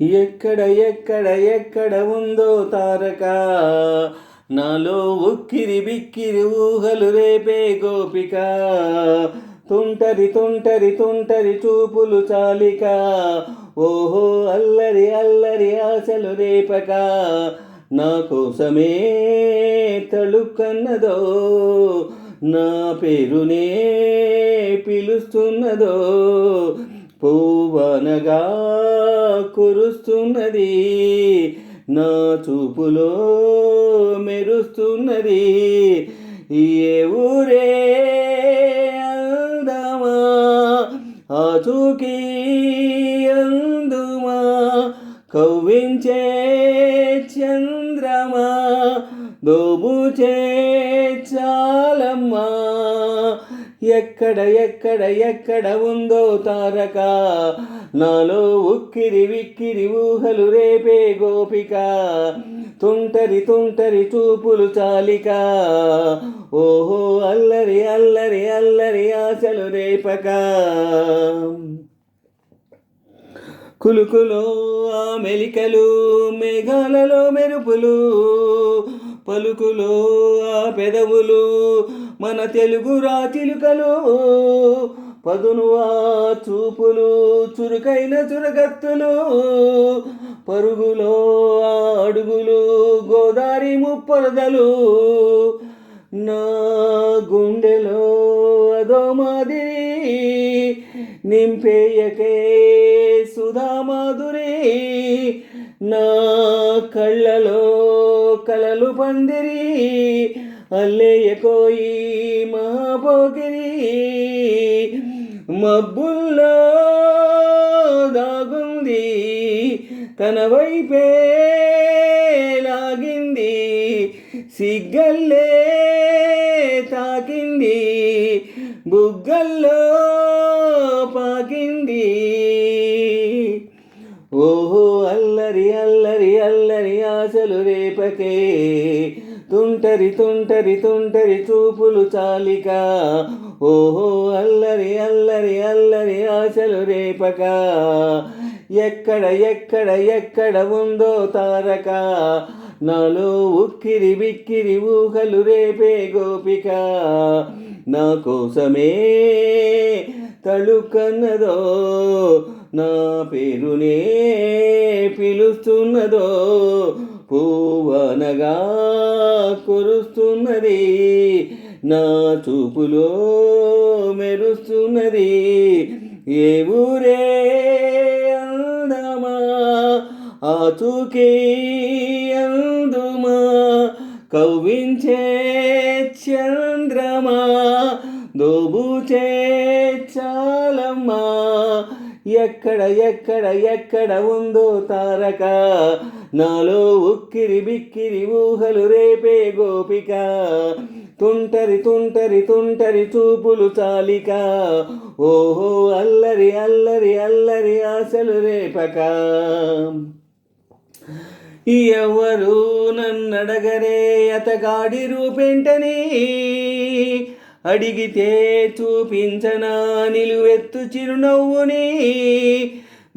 ఎక్కడ ఎక్కడ ఎక్కడ ఉందో తారక, నాలో ఉక్కిరి బిక్కిరి ఊహలు రేపే గోపిక. తుంటరి తుంటరి తుంటరి చూపులు చాలిక, ఓహో అల్లరి అల్లరి ఆశలు రేపక. నా కోసమే తళుక్కన్నదో, నా పేరునే పిలుస్తున్నదో, పువ్వనగా కురుస్తున్నది, నా చూపులో మెరుస్తున్నది. ఏ ఊరే అందమా, ఆచూకీ అందుమా, కవ్వించే చంద్రమా, దోబుచే చాలమ్మా. ఎక్కడ ఎక్కడ ఎక్కడ ఉందో తారక, నాలో ఉక్కిరి విక్కిరి ఊహలు రేపే గోపిక. తుంటరి తుంటరి చూపులు చాలిక, ఓహో అల్లరి అల్లరి అల్లరి ఆశలు రేపక. కులుకులో ఆ మెలికలు, మేఘాలలో మెరుపులు, పలుకులో ఆ పెదవులు, మన తెలుగు రాచిలుకలు. పదును ఆ చూపులు, చురుకైన చురగత్తులు, పరుగులో ఆ అడుగులు, గోదారి ముప్పరదలు. నా గుండెలో అదో మాదిరి, నింపేయకే సుధామాధురి. నా కళ్ళలో కలలు పందిరి, అల్లేయకోయి మహాపోకిరి. మబ్బుల్లో దాగుంది, తన వైపే లాగింది, సిగ్గల్లే తాకింది, బుగ్గల్లో పాకింది. ఓహో అల్లరి అల్లరి అల్లరి ఆశలు రేపకే, తుంటరి తుంటరి తుంటరి చూపులు చాలిక, ఓహో అల్లరి అల్లరి అల్లరి ఆశలు రేపక. ఎక్కడ ఎక్కడ ఎక్కడ ఉందో తారక, నాలో ఉక్కిరి బిక్కిరి ఊహలు రేపే గోపిక. నా కోసమే తళుక్కన్నదో, నా పేరునే పిలుస్తున్నదో, పువ్వనగా కురుస్తున్నది, నా చూపులో మెరుస్తున్నది. ఏ ఊరే అందమా, ఆచూకీ అందుమా, కవ్వించే చంద్రమా, దోబుచే చాలమ్మా. ఎక్కడ ఎక్కడ ఎక్కడ ఉందో తారక, నాలో ఉక్కిరి బిక్కిరి ఊహలు రేపే గోపిక. తుంటరి తుంటరి తుంటరి చూపులు చాలిక, ఓహో అల్లరి అల్లరి అల్లరి ఆశలు రేపక. ఎవరు నన్నడగరే అతగాడి రూపేంటని, అడిగితే చూపించనా నిలువెత్తు చిరునవ్వుని.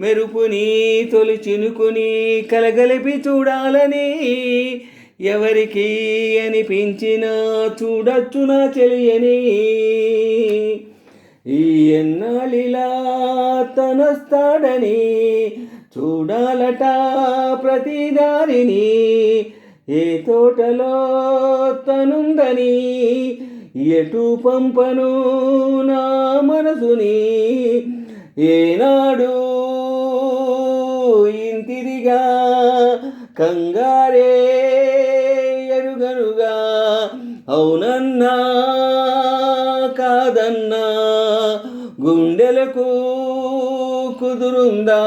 మెరుపుని తొలి చినుకుని కలగలిపి చూడాలని, ఎవరికి అనిపించినా చూడొచ్చు నా చెలియని. ఈ ఎన్నాళ్ళిలా తనొస్తాడని, చూడాలట ప్రతిదారిని. ఏ తోటలో తనుందని, ఎటు పంపను నా మనసుని. ఏనాడు ఇంతిదిగా కంగారే ఎరుగనుగా, అవునన్నా కాదన్నా గుండెలకు కుదురుందా.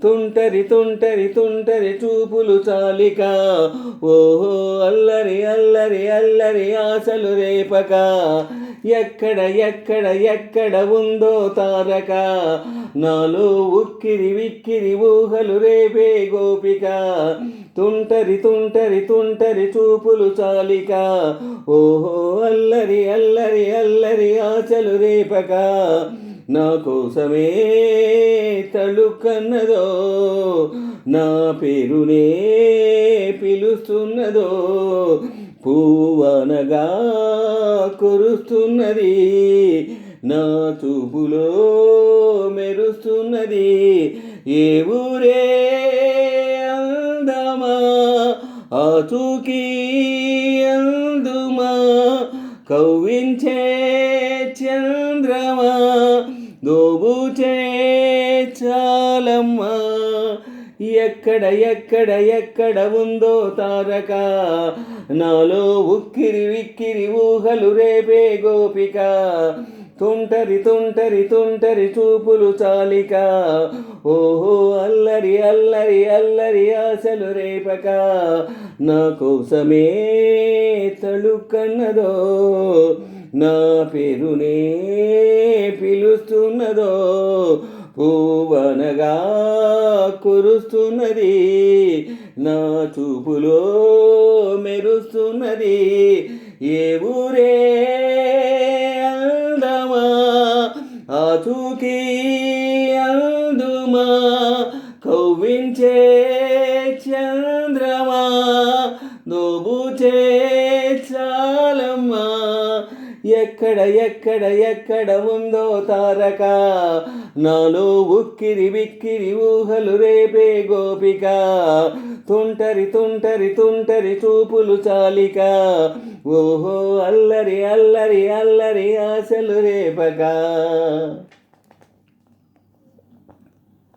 తుంటరి తుంటరి తుంటరి చూపులు చాలిక, ఓహో అల్లరి అల్లరి అల్లరి ఆశలు రేపక. ఎక్కడ ఎక్కడ ఎక్కడ ఉందో తారక, నాలో ఉక్కిరి విక్కిరి ఊహలు రేపే గోపిక. తుంటరి తుంటరి తుంటరి చూపులు చాలిక, ఓహో అల్లరి అల్లరి అల్లరి ఆశలు రేపక. నా కోసమే తళుకన్నదో, నా పేరునే పిలుస్తున్నదో, పూవనగా కురుస్తున్నది, నా చూపులో మెరుస్తున్నది. ఏ ఊరే అందమా ఆచూకీ అందుమా, కవ్వించే చంద్రమా దోబూచే చాలమ్మా. ఎక్కడ ఎక్కడ ఎక్కడ ఉందో తారక, నాలో ఉక్కిరి విక్కిరి ఊహలు రేపే గోపిక, తుంటరి తుంటరి తుంటరి చూపులు చాలిక, ఓహో అల్లరి అల్లరి అల్లరి ఆశలు రేపక, నా కోసమే తళుకన్నదో, నా పేరునే పిలుస్తున్నదో, పూవనగా కురుస్తున్నది, నా చూపులో మెరుస్తున్నది. ఏ ఊరే అందమా ఆచూకీ అందుమా, కవ్వించే చంద్రమా దోబూచే చాలమ్మా. ఎక్కడ ఎక్కడ ఎక్కడ ఉందో తారక, నాలో ఉక్కిరి బిక్కిరి ఊహలు రేపే గోపిక, తుంటరి తుంటరి తుంటరి చూపులు చాలిక, ఓహో అల్లరి అల్లరి అల్లరి ఆశలు రేపక.